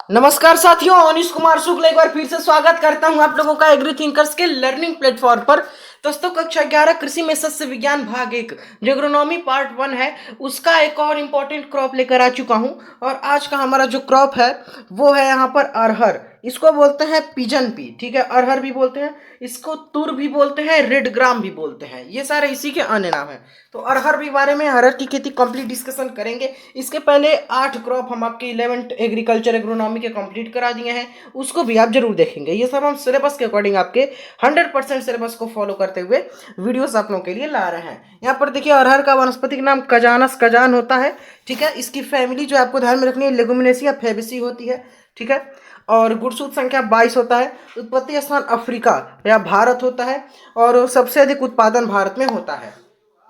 नमस्कार साथियों, अनिश कुमार शुक्ल एक बार फिर से स्वागत करता हूं आप लोगों का एग्री थिंकर्स के लर्निंग प्लेटफॉर्म पर। दोस्तों, कक्षा 11 कृषि में सस्य विज्ञान भाग 1 जो एग्रोनॉमी पार्ट 1 है, उसका एक और इम्पोर्टेंट क्रॉप लेकर आ चुका हूं। और आज का हमारा जो क्रॉप है वो है यहाँ पर अरहर। इसको बोलते हैं पिजन पी, ठीक है। अरहर भी बोलते हैं इसको, तुर भी बोलते हैं, रेड ग्राम भी बोलते हैं। ये सारे इसी के अन्य नाम है। तो अरहर भी बारे में, अरहर की खेती कंप्लीट डिस्कशन करेंगे। इसके पहले 8 क्रॉप हम आपके 11th एग्रीकल्चर एग्रोनॉमी के कंप्लीट करा दिए हैं, उसको भी आप जरूर देखेंगे। ये सब हम सिलेबस के अकॉर्डिंग आपके 100% सिलेबस को फॉलो करते हुए वीडियोस आप लोगों के लिए ला रहे हैं। यहाँ पर देखिए, अरहर का वानस्पतिक नाम कजानस कजान होता है, ठीक है। इसकी फैमिली जो आपको ध्यान में रखनी है, लेगुमिनेसिया फैबेसी होती है, ठीक है। और गुणसूत्र संख्या 22 होता है। उत्पत्ति स्थान अफ्रीका या भारत होता है, और सबसे अधिक उत्पादन भारत में होता है।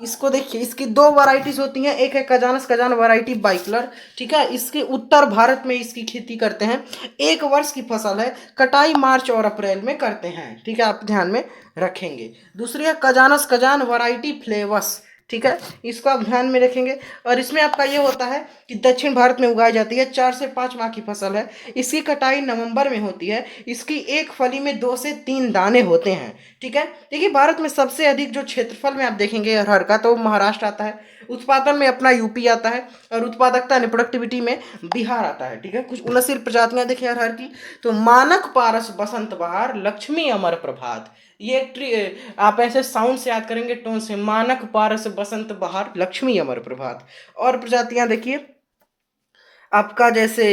इसको देखिए, इसकी 2 वैरायटीज होती हैं। एक है कजानस कजान वैरायटी बाइकलर, ठीक है। इसके उत्तर भारत में इसकी खेती करते हैं। 1 वर्ष की फसल है, कटाई मार्च और अप्रैल में करते हैं, ठीक है। आप ध्यान में रखेंगे। दूसरी है कजानस कजान वैरायटी फ्लेवस, ठीक है। इसको आप ध्यान में रखेंगे। और इसमें आपका ये होता है कि दक्षिण भारत में उगाई जाती है, 4 से 5 माह की फसल है। इसकी कटाई नवंबर में होती है। इसकी एक फली में 2 से 3 दाने होते हैं, ठीक है। देखिए, भारत में सबसे अधिक जो क्षेत्रफल में आप देखेंगे अरहर का, तो महाराष्ट्र आता है। उत्पादन में अपना यूपी आता है, और उत्पादकता यानी प्रोडक्टिविटी में बिहार आता है, ठीक है। कुछ 29 प्रजातियां देखिए अरहर की। तो मानक पारस बसंत बहार लक्ष्मी अमर प्रभात, ये आप ऐसे साउंड से याद करेंगे, टोन से। मानक पारस बसंत बहार लक्ष्मी अमर प्रभात। और प्रजातियां देखिए आपका, जैसे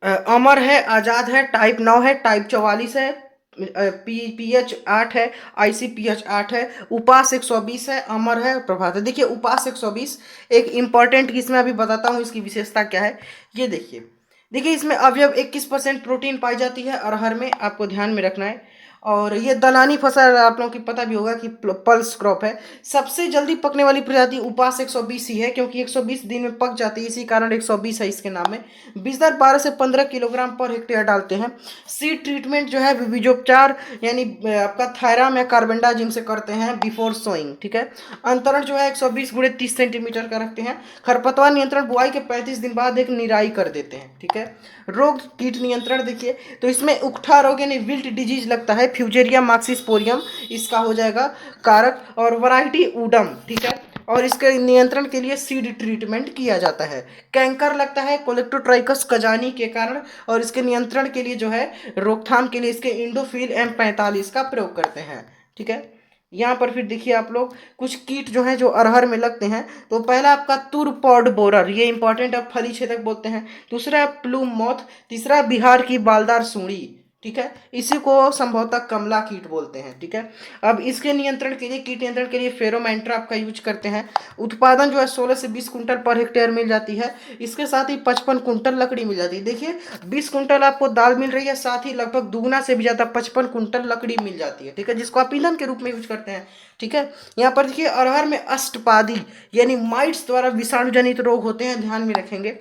अमर है, आजाद है, टाइप 9 है, टाइप 44 है, पीएच 8 है, ICPH 8 है, उपास 120 है, अमर है, प्रभात है। देखिए उपास 120 एक इंपॉर्टेंट, इसमें अभी बताता हूँ इसकी विशेषता क्या है। ये देखिए, देखिए इसमें अवयव 21% प्रोटीन पाई जाती है अरहर में, आपको ध्यान में रखना है। और ये दलहनी फसल आप लोगों की पता भी होगा कि पल्स क्रॉप है। सबसे जल्दी पकने वाली प्रजाति उपास 120 ही है, क्योंकि 120 दिन में पक जाती है, इसी कारण 120 है इसके नाम में। बीज दर 12 से 15 किलोग्राम पर हेक्टेयर डालते हैं। सीड ट्रीटमेंट जो है बीजोपचार यानी आपका थायराम या कार्बेंडाजिम से करते हैं बिफोर सोइंग, ठीक है। अंतरण जो है 120 गुणे 30 सेंटीमीटर का रखते हैं। खरपतवार नियंत्रण बुआई के 35 दिन बाद एक निराई कर देते हैं, ठीक है। रोग कीट नियंत्रण देखिए, तो इसमें उकठा रोग यानी विल्ट डिजीज लगता है, फ्यूजेरिया मार्क्सिस्पोरियम इसका हो जाएगा कारक। और वैरायटी ऊडम, ठीक है। और इसके नियंत्रण के लिए सीड ट्रीटमेंट किया जाता है। कैंकर लगता है कोलेक्टोट्राइकस कजानी के कारण, और इसके नियंत्रण के लिए जो है, रोकथाम के लिए इसके इंडोफिल M45 का प्रयोग करते हैं, ठीक है। यहाँ पर फिर देखिए आप लोग, कुछ कीट जो हैं जो अरहर में लगते हैं। तो पहला आपका तुर पॉड बोरर, ये इंपॉर्टेंट है, फली छेदक बोलते हैं। दूसरा है प्लूम मॉथ। तीसरा बिहार की बालदार सूड़ी, ठीक है। इसी को संभवतः कमला कीट बोलते हैं, ठीक है। अब इसके नियंत्रण के लिए, कीट नियंत्रण के लिए फेरोमोन ट्रैप का यूज करते हैं। उत्पादन जो है 16 से 20 कुंटल पर हेक्टेयर मिल जाती है। इसके साथ ही 55 कुंटल लकड़ी मिल जाती है। देखिए 20 कुंटल आपको दाल मिल रही है, साथ ही लगभग दुगना से भी ज्यादा 55 कुंटल लकड़ी मिल जाती है, ठीक है, जिसको आप ईंधन के रूप में यूज करते हैं, ठीक है। यहाँ पर देखिए अरहर में अष्टपादी यानी माइट्स द्वारा विषाणु जनित रोग होते हैं, ध्यान में रखेंगे।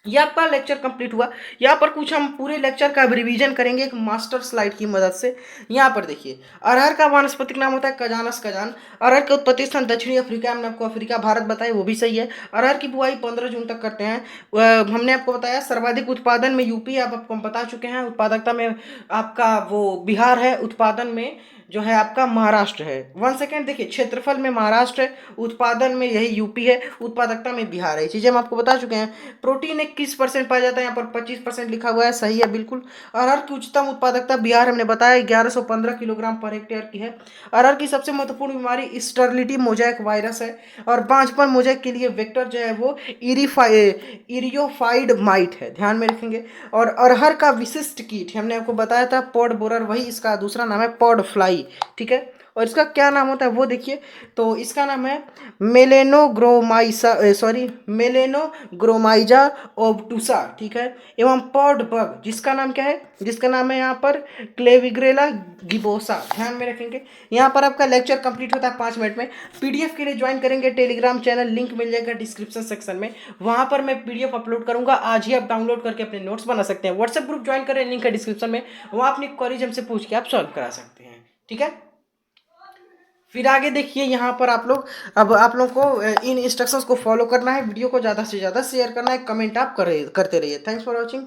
ये आपका लेक्चर कंप्लीट हुआ। यहाँ पर कुछ हम पूरे लेक्चर का रिवीजन करेंगे एक मास्टर स्लाइड की मदद से। यहाँ पर देखिए, अरहर का वानस्पतिक नाम होता है कजानस कजान। अरहर का उत्पत्ति स्थान दक्षिणी अफ्रीका, हमने आपको अफ्रीका भारत बताया, वो भी सही है। अरहर की बुआई 15 जून तक करते हैं। हमने आपको बताया सर्वाधिक उत्पादन में यूपी, आप आपको हम बता चुके हैं। उत्पादकता में आपका वो बिहार है, उत्पादन में जो है आपका महाराष्ट्र है। 1 सेकेंड, देखिए क्षेत्रफल में महाराष्ट्र है, उत्पादन में यही यूपी है, उत्पादकता में बिहार है। ये चीजें हम आपको बता चुके हैं। प्रोटीन 21% पाया जाता है, यहाँ पर 25% लिखा हुआ है, सही है बिल्कुल। अरहर की उच्चतम उत्पादकता बिहार हमने बताया 1115 किलोग्राम पर हेक्टेयर की है। अरहर की सबसे महत्वपूर्ण बीमारी स्टर्लिटी मोजैक वायरस है, और बांझपन मोजैक के लिए वेक्टर जो है वो इरियोफाइड माइट है, ध्यान में रखेंगे। और अरहर का विशिष्ट कीट हमने आपको बताया था पॉड बोरर, वही इसका दूसरा नाम है पॉड फ्लाई, ठीक है। और इसका क्या नाम होता है वो देखिए, तो इसका नाम है मेलेनोग्रोमाइजा ओब्टुसा, ठीक है। एवं पॉड बग जिसका नाम क्या है, जिसका नाम है यहाँ पर क्लेविग्रेला गिबोसा, ध्यान में रखेंगे। यहाँ पर आपका लेक्चर कंप्लीट होता है 5 मिनट में। पीडीएफ के लिए ज्वाइन करेंगे टेलीग्राम चैनल, लिंक मिल जाएगा डिस्क्रिप्शन सेक्शन में, वहां पर मैं पीडीएफ अपलोड करूंगा। आज ही आप डाउनलोड करके अपने नोट्स बना सकते हैं। व्हाट्सएप ग्रुप ज्वाइन करें, लिंक है डिस्क्रिप्शन में, वहां अपनी क्वेरीज हमसे पूछ के आप सॉल्व करा सकते हैं, ठीक है। फिर आगे देखिए, यहाँ पर आप लोग, अब आप लोग को इन इंस्ट्रक्शंस को फॉलो करना है। वीडियो को ज़्यादा से ज़्यादा शेयर करना है, कमेंट आप करते रहिए। Thanks for watching.